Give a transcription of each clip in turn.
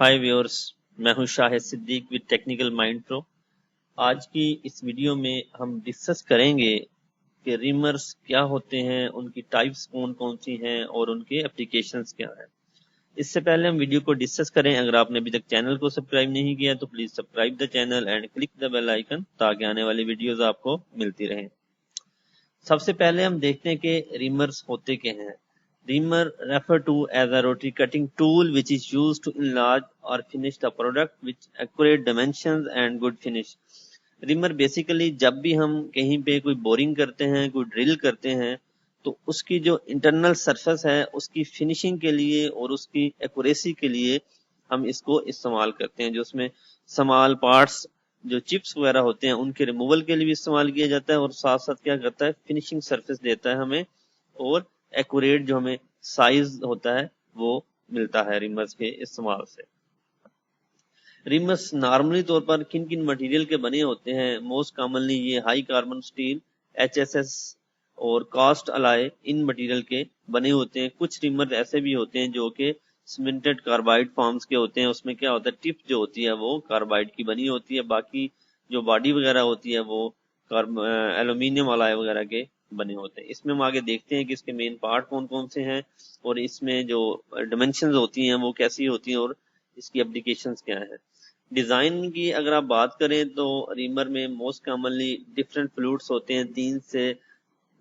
हाय viewers, मैं हूं Shahid Siddique with technical mind pro. आज की इस वीडियो में हम डिस्कस करेंगे कि रिमर्स क्या होते हैं, उनकी टाइप्स कौन कौन सी हैं और उनके एप्लीकेशंस क्या हैं। इससे पहले हम वीडियो को डिस्कस करें, अगर आपने अभी तक चैनल को सब्सक्राइब नहीं किया तो please subscribe the channel and click the bell icon ताकि आने वाली वीडियोस आपको मिलती रहें। सबसे पहले हम देखते हैं कि रिमर्स होते क्या हैं। Reamer refer to as a rotary cutting tool which is used to enlarge or finish the product with accurate dimensions and good finish. Reamer basically जब भी हम कहीं पे कोई बोरिंग करते हैं, कोई ड्रिल करते हैं, तो उसकी जो इंटरनल सरफेस है उसकी फिनिशिंग के लिए और उसकी एक्यूरेसी के लिए हम इसको इस्तेमाल करते हैं। जो उसमें स्मॉल पार्ट्स जो चिप्स वगैरह होते हैं उनके रिमूवल के लिए भी इस्तेमाल किया जाता है और साथ साथ क्या करता है, फिनिशिंग सरफेस देता है हमें और एक्यूरेट जो हमें साइज होता है वो मिलता है रिमर्स के इस्तेमाल से। रिमर्स नॉर्मली तौर पर किन किन मटेरियल के बने होते हैं? मोस्ट कॉमनली ये हाई कार्बन स्टील, HSS और कास्ट अलाय इन मटेरियल के बने होते हैं। कुछ रिमर्स ऐसे भी होते हैं जो कि सीमेंटेड कार्बाइड फॉर्म्स के होते हैं। उसमें क्या होता है, टिप जो होती है वो कार्बाइड की बनी होती है, बाकी जो बॉडी वगैरह होती है वो एल्यूमिनियम अलाय वगैरह के बने होते हैं। इसमें हम आगे देखते हैं कि इसके मेन पार्ट कौन कौन से हैं और इसमें जो डायमेंशंस होती हैं वो कैसी होती हैं और इसकी एप्लीकेशंस क्या हैं। डिजाइन की अगर आप बात करें तो रीमर में मोस्ट कॉमनली डिफरेंट फ्लूइड्स होते हैं, 3 से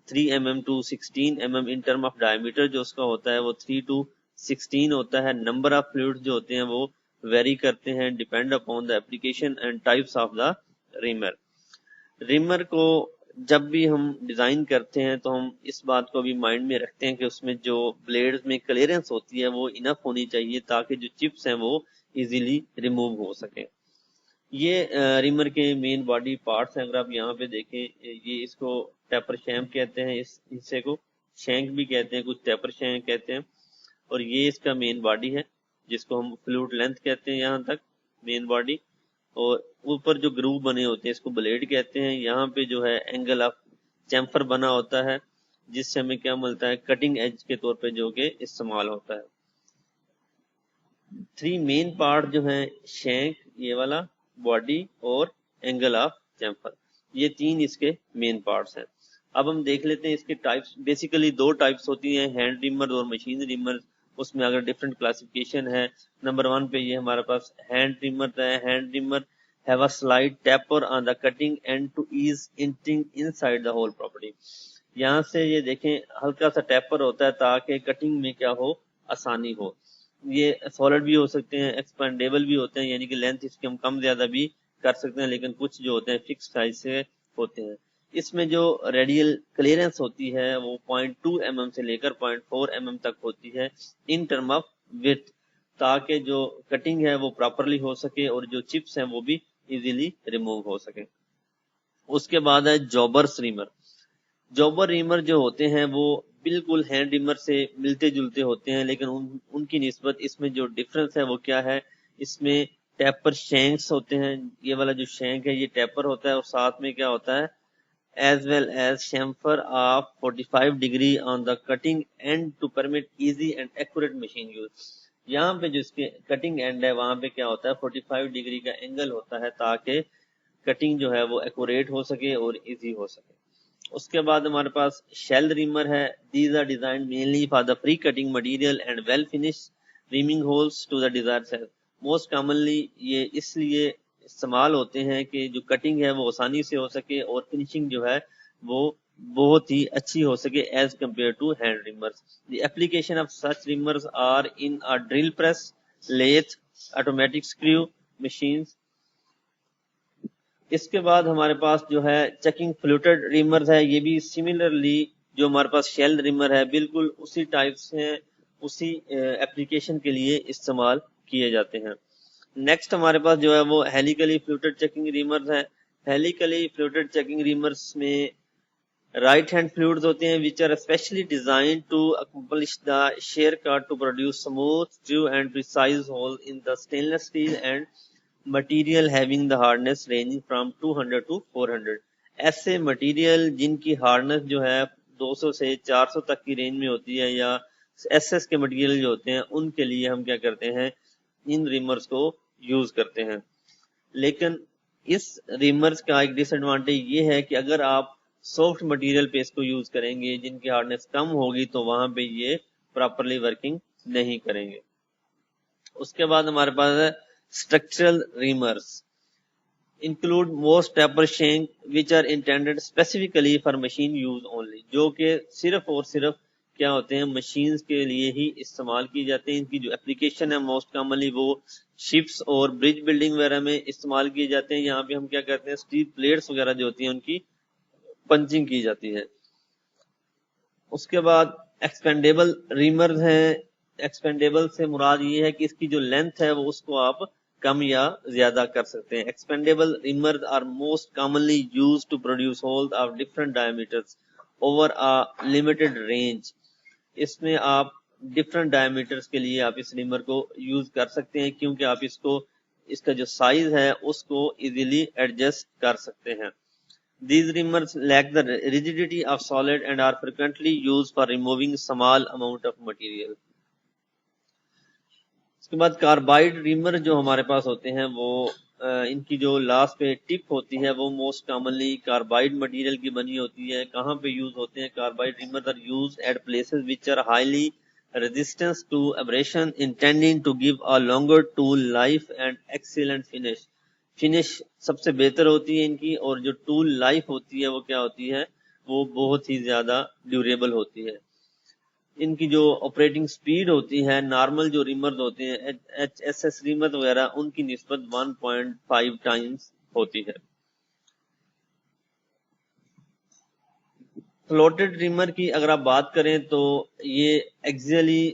3 mm to 16 mm in term of diameter जो उसका होता है वो 3 to 16 होता है। नंबर ऑफ फ्लूइड्स जो होते हैं वो वेरी करते हैं depend upon the application and types of the reamer. Reamer को जब भी हम डिजाइन करते हैं तो हम इस बात को भी माइंड में रखते हैं कि उसमें जो ब्लेड्स में क्लियरेंस होती है वो इनफ होनी चाहिए ताकि जो चिप्स हैं वो इजीली रिमूव हो सके। ये रिमर के मेन बॉडी पार्ट्स हैं। अगर आप यहाँ पे देखें, ये इसको टेपर शैंक कहते हैं, इस हिस्से को शैंक भी कहते हैं, कुछ टेपर शैंक कहते हैं। और ये इसका मेन बॉडी है जिसको हम फ्लूइड लेंथ कहते हैं, यहाँ तक मेन बॉडी। और ऊपर जो ग्रूव बने होते हैं इसको ब्लेड कहते हैं। यहाँ पे जो है एंगल ऑफ चैम्फर बना होता है जिससे हमें क्या मिलता है, कटिंग एज के तौर पे जो कि इस्तेमाल होता है। 3 मेन पार्ट जो है, शैंक ये वाला, बॉडी और एंगल ऑफ चैम्फर, ये 3 इसके मेन पार्ट्स हैं। अब हम देख लेते हैं इसके टाइप्स। बेसिकली 2 टाइप्स होती हैं, हैंड रिमर और मशीन रिमर। उसमें अगर डिफरेंट क्लासिफिकेशन है, नंबर 1 पे ये हमारे पास हैंड रिमर है। Hand reamer have a slide taper on the cutting end to ease entering inside the hole property. यहाँ से ये देखें हल्का सा टैपर होता है ताकि कटिंग में क्या हो, आसानी हो। ये सॉलिड भी हो सकते हैं, एक्सपेंडेबल भी होते हैं, यानी कि लेंथ इसकी हम कम ज्यादा भी कर सकते हैं, लेकिन कुछ जो होते हैं फिक्स साइज से होते हैं। इसमें जो रेडियल क्लियरेंस होती है वो 0.2 mm से लेकर 0.4 mm तक होती है इन टर्म ऑफ विड्थ, ताकि जो कटिंग है वो प्रॉपरली हो सके और जो चिप्स हैं वो भी इजीली रिमूव हो सके। उसके बाद है जॉबर्स रिमर। जॉबर रिमर जो होते हैं वो बिल्कुल हैंड रिमर से मिलते जुलते होते हैं, लेकिन उनकी निस्बत इसमें जो डिफरेंस है वो क्या है, इसमें टैपर शैंक्स होते हैं। ये वाला जो शैंक है ये टैपर होता है और साथ में क्या होता है, as well as chamfer of 45 degree on the cutting end to permit easy and accurate machine use। यहाँ पे जो इसके कटिंग एंड है वहां पे क्या होता है, 45 डिग्री का एंगल होता है ताकि कटिंग जो है वो एक्यूरेट हो सके और इजी हो सके। उसके बाद हमारे पास शेल रिमर है। These are design mainly for the pre cutting material and well finish reaming holes to the desired size. Most commonly ये इसलिए इस्तेमाल होते हैं कि जो कटिंग है वो आसानी से हो सके और फिनिशिंग जो है वो बहुत ही अच्छी हो सके as compare to hand reamers. The application of such reamers are in a drill press, lathe, automatic screw machines. इसके बाद हमारे पास जो है चेकिंग फ्लूटेड रिमर्स है। ये भी सिमिलरली जो हमारे पास शेल रिमर है बिल्कुल उसी टाइप से उसी एप्लीकेशन के लिए इस्तेमाल किए जाते हैं। नेक्स्ट हमारे पास जो है वो हेलिकली फ्लूटेड चेकिंग रिमर्स है। हेलिकली फ्लूटेड चेकिंग रिमर्स में राइट हैंड फ्लूइड्स होते हैं which are specially designed to accomplish the shear cut to produce smooth, true and precise hole in the stainless steel and material having the hardness ranging from 200 to 400। ऐसे material जिनकी hardness जो है 200 से 400 तक की range में होती है या एसएस के मटेरियल जो होते हैं उनके लिए हम क्या करते हैं, ان ریمرز کو یوز کرتے ہیں. لیکن اس ریمرز کا ایک ڈس ایڈوانٹیج یہ ہے کہ اگر آپ سافٹ مٹیریل پہ اس کو یوز کریں گے جن کی ہارڈنیس کم ہوگی تو وہاں پہ یہ پراپرلی ورکنگ نہیں کریں گے. اس کے بعد ہمارے پاس ہے structural ریمرز include most taper shank which are intended specifically for machine use only, جو کہ صرف اور صرف کیا ہوتے ہیں مشینز کے لیے ہی استعمال کی جاتے ہیں. ان کی جو اپلیکیشن ہے موسٹ کامنلی وہ شپس اور برج بلڈنگ وغیرہ میں استعمال کیے جاتے ہیں. یہاں پہ ہم کیا کرتے ہیں اسٹیل پلیٹس وغیرہ جو ہوتی ہیں ان کی پنچنگ کی جاتی ہے. اس کے بعد ایکسپینڈیبل ریمرز ہیں. ایکسپینڈیبل سے مراد یہ ہے کہ اس کی جو لینتھ ہے وہ اس کو آپ کم یا زیادہ کر سکتے ہیں. Expandable reamers are most commonly use to produce holes of different diameters over a limited range. اس میں آپ ڈفرنٹ ڈائمیٹرز کے لیے آپ اس ریمر کو یوز کر سکتے ہیں کیونکہ آپ اس کا جو سائز ہے اس کو ایزیلی ایڈجسٹ کر سکتے ہیں. These reamers lack the rigidity of solid and are frequently used for removing small amount of material. اس کے بعد کاربائڈ ریمر جو ہمارے پاس ہوتے ہیں وہ ان کی جو لاسٹ پہ ٹپ ہوتی ہے وہ موسٹ کامنلی کاربائڈ مٹیریل کی بنی ہوتی ہے. کہاں پہ یوز ہوتے ہیں carbide reamer are used at places which are highly resistant to abrasion intending to give a longer tool life and excellent finish سب سے بہتر ہوتی ہے ان کی, اور جو ٹول لائف ہوتی ہے وہ کیا ہوتی ہے وہ بہت ہی زیادہ ڈیوریبل ہوتی ہے. ان کی جو آپریٹنگ سپیڈ ہوتی ہے نارمل جو ریمرز ہوتے ہیں ایچ ایس ایس ریمر وغیرہ ان کی نسبت 1.5 ٹائمز ہوتی ہے. فلوٹڈ ریمر کی اگر آپ بات کریں تو یہ ایکزیلی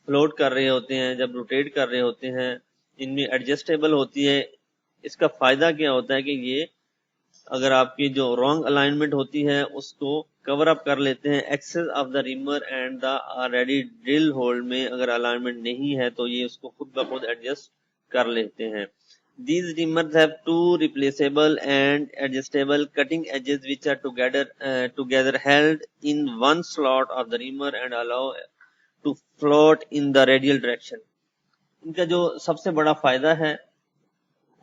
فلوٹ کر رہے ہوتے ہیں جب روٹیٹ کر رہے ہوتے ہیں. ان میں ایڈجسٹیبل ہوتی ہے. اس کا فائدہ کیا ہوتا ہے کہ یہ اگر آپ کی جو رانگ الائنمنٹ ہوتی ہے اس کو کور اپ کر لیتے ہیں. Axis of the reamer and the ready drill hold میں اگر الائنمنٹ نہیں ہے تو یہ اس کو خود بخود ایڈجسٹ کر لیتے ہیں. These reamers have two replaceable and adjustable cutting edges which are together held in one slot of the reamer and allow to float in the radial direction. ان کا جو سب سے بڑا فائدہ ہے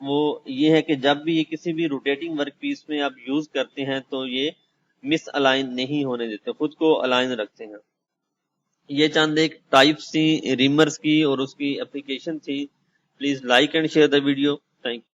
وہ یہ ہے کہ جب بھی یہ کسی بھی روٹیٹنگ ورک پیس میں آپ یوز کرتے ہیں تو یہ مس الائن نہیں ہونے دیتے, خود کو الائن رکھتے ہیں. یہ چند ایک ٹائپس تھی ریمرز کی اور اس کی اپلیکیشن تھی. Please like and share the video. Thank you.